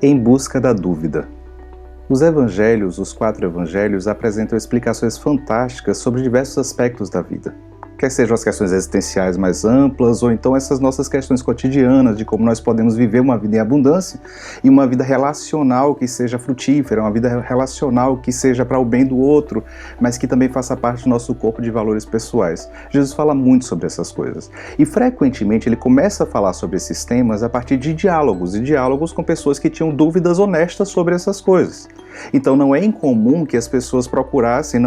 Em busca da dúvida. Os evangelhos, os 4 evangelhos, apresentam explicações fantásticas sobre diversos aspectos da vida. Quer sejam as questões existenciais mais amplas, ou então essas nossas questões cotidianas, de como nós podemos viver uma vida em abundância e uma vida relacional que seja frutífera, uma vida relacional que seja para o bem do outro, mas que também faça parte do nosso corpo de valores pessoais. Jesus fala muito sobre essas coisas. E frequentemente ele começa a falar sobre esses temas a partir de diálogos, e diálogos com pessoas que tinham dúvidas honestas sobre essas coisas. Então não era incomum que as pessoas procurassem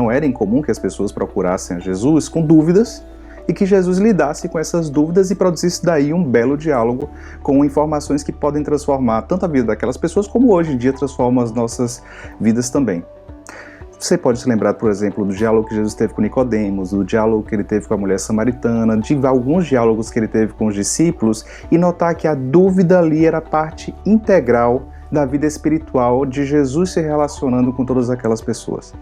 a Jesus com dúvidas e que Jesus lidasse com essas dúvidas e produzisse daí um belo diálogo com informações que podem transformar tanto a vida daquelas pessoas como hoje em dia transformam as nossas vidas também. Você pode se lembrar, por exemplo, do diálogo que Jesus teve com Nicodemos, do diálogo que ele teve com a mulher samaritana, de alguns diálogos que ele teve com os discípulos e notar que a dúvida ali era parte integral da vida espiritual de Jesus se relacionando com todas aquelas pessoas.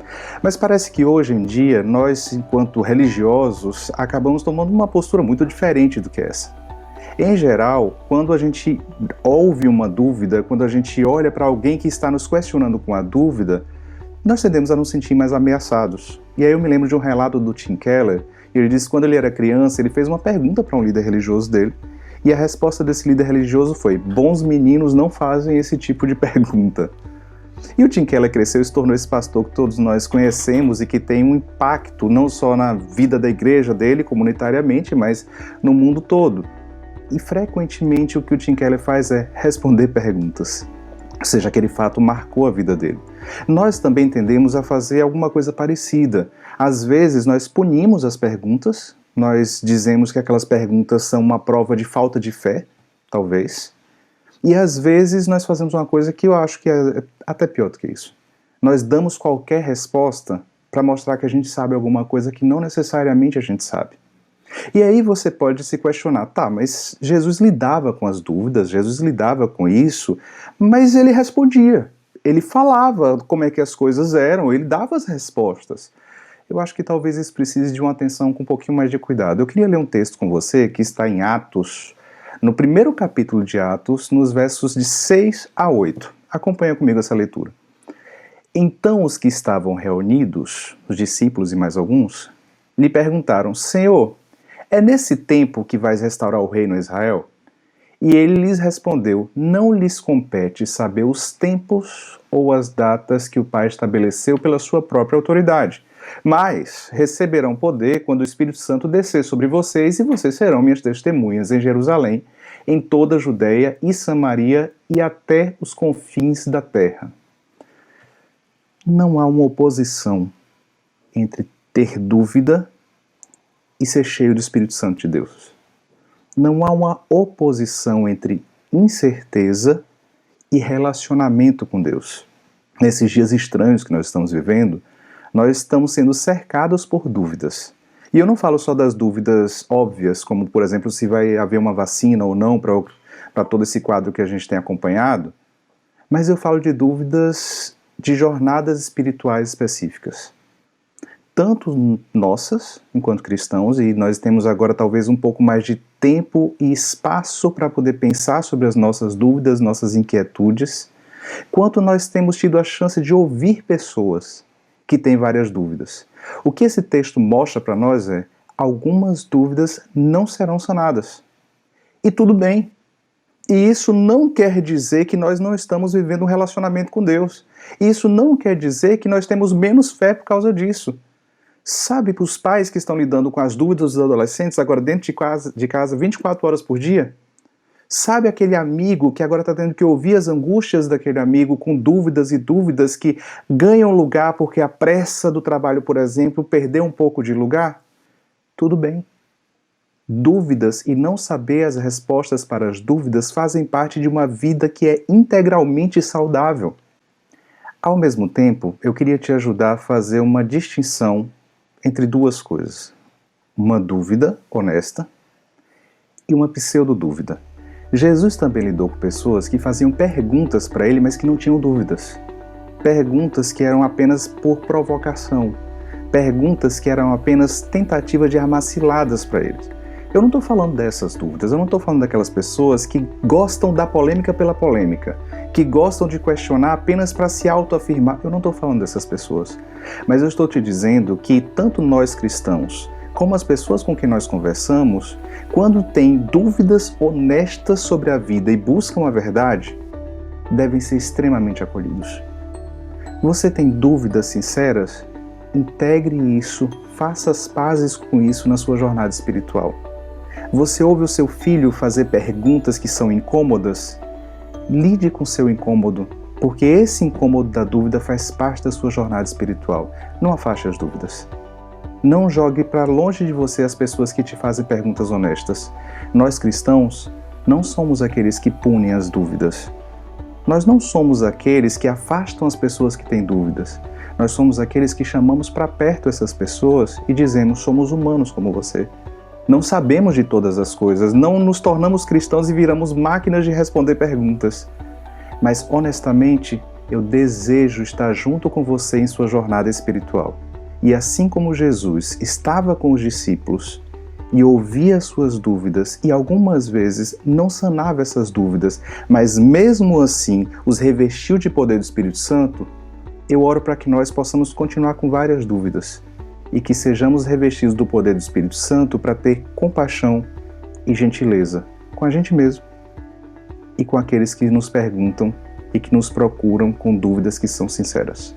Mas parece que hoje em dia, nós, enquanto religiosos, acabamos tomando uma postura muito diferente do que essa. Em geral, quando a gente ouve uma dúvida, quando a gente olha para alguém que está nos questionando com a dúvida, nós tendemos a nos sentir mais ameaçados. E aí eu me lembro de um relato do Tim Keller, e ele disse que quando ele era criança, ele fez uma pergunta para um líder religioso dele, e a resposta desse líder religioso foi: bons meninos não fazem esse tipo de pergunta. E o Tim Keller cresceu e se tornou esse pastor que todos nós conhecemos e que tem um impacto não só na vida da igreja dele, comunitariamente, mas no mundo todo. E frequentemente o que o Tim Keller faz é responder perguntas. Ou seja, aquele fato marcou a vida dele. Nós também tendemos a fazer alguma coisa parecida. Às vezes nós punimos as perguntas, nós dizemos que aquelas perguntas são uma prova de falta de fé, talvez. E às vezes nós fazemos uma coisa que eu acho que é até pior do que isso. Nós damos qualquer resposta para mostrar que a gente sabe alguma coisa que não necessariamente a gente sabe. E aí você pode se questionar, tá, mas Jesus lidava com as dúvidas, Jesus lidava com isso, mas ele respondia, ele falava como é que as coisas eram, ele dava as respostas. Eu acho que talvez isso precise de uma atenção com um pouquinho mais de cuidado. Eu queria ler um texto com você que está em Atos, no primeiro capítulo de Atos, nos versos de 6 a 8. Acompanha comigo essa leitura. Então os que estavam reunidos, os discípulos e mais alguns, lhe perguntaram: Senhor, é nesse tempo que vais restaurar o reino a Israel? E ele lhes respondeu: não lhes compete saber os tempos ou as datas que o Pai estabeleceu pela sua própria autoridade, mas receberão poder quando o Espírito Santo descer sobre vocês, e vocês serão minhas testemunhas em Jerusalém, em toda a Judeia e Samaria e até os confins da terra. Não há uma oposição entre ter dúvida e ser cheio do Espírito Santo de Deus. Não há uma oposição entre incerteza e relacionamento com Deus. Nesses dias estranhos que nós estamos vivendo, nós estamos sendo cercados por dúvidas. E eu não falo só das dúvidas óbvias, como, por exemplo, se vai haver uma vacina ou não para todo esse quadro que a gente tem acompanhado, mas eu falo de dúvidas de jornadas espirituais específicas. Tanto nossas, enquanto cristãos, e nós temos agora talvez um pouco mais de tempo e espaço para poder pensar sobre as nossas dúvidas, nossas inquietudes, quanto nós temos tido a chance de ouvir pessoas que têm várias dúvidas. O que esse texto mostra para nós é: algumas dúvidas não serão sanadas. E tudo bem. E isso não quer dizer que nós não estamos vivendo um relacionamento com Deus. Isso não quer dizer que nós temos menos fé por causa disso. Sabe, para os pais que estão lidando com as dúvidas dos adolescentes agora dentro de casa 24 horas por dia? Sabe aquele amigo que agora está tendo que ouvir as angústias daquele amigo com dúvidas e dúvidas que ganham lugar porque a pressa do trabalho, por exemplo, perdeu um pouco de lugar? Tudo bem. Dúvidas e não saber as respostas para as dúvidas fazem parte de uma vida que é integralmente saudável. Ao mesmo tempo, eu queria te ajudar a fazer uma distinção entre duas coisas: uma dúvida honesta e uma pseudo-dúvida. Jesus também lidou com pessoas que faziam perguntas para ele, mas que não tinham dúvidas. Perguntas que eram apenas por provocação. Perguntas que eram apenas tentativa de armar ciladas para eles. Eu não estou falando dessas dúvidas, eu não estou falando daquelas pessoas que gostam da polêmica pela polêmica, que gostam de questionar apenas para se autoafirmar. Eu não estou falando dessas pessoas. Mas eu estou te dizendo que tanto nós cristãos, como as pessoas com quem nós conversamos, quando têm dúvidas honestas sobre a vida e buscam a verdade, devem ser extremamente acolhidos. Você tem dúvidas sinceras? Integre isso, faça as pazes com isso na sua jornada espiritual. Você ouve o seu filho fazer perguntas que são incômodas? Lide com seu incômodo, porque esse incômodo da dúvida faz parte da sua jornada espiritual. Não afaste as dúvidas. Não jogue para longe de você as pessoas que te fazem perguntas honestas. Nós cristãos não somos aqueles que punem as dúvidas. Nós não somos aqueles que afastam as pessoas que têm dúvidas. Nós somos aqueles que chamamos para perto essas pessoas e dizemos: somos humanos como você. Não sabemos de todas as coisas, não nos tornamos cristãos e viramos máquinas de responder perguntas. Mas, honestamente, eu desejo estar junto com você em sua jornada espiritual. E assim como Jesus estava com os discípulos e ouvia suas dúvidas e algumas vezes não sanava essas dúvidas, mas mesmo assim os revestiu de poder do Espírito Santo, eu oro para que nós possamos continuar com várias dúvidas e que sejamos revestidos do poder do Espírito Santo para ter compaixão e gentileza com a gente mesmo e com aqueles que nos perguntam e que nos procuram com dúvidas que são sinceras.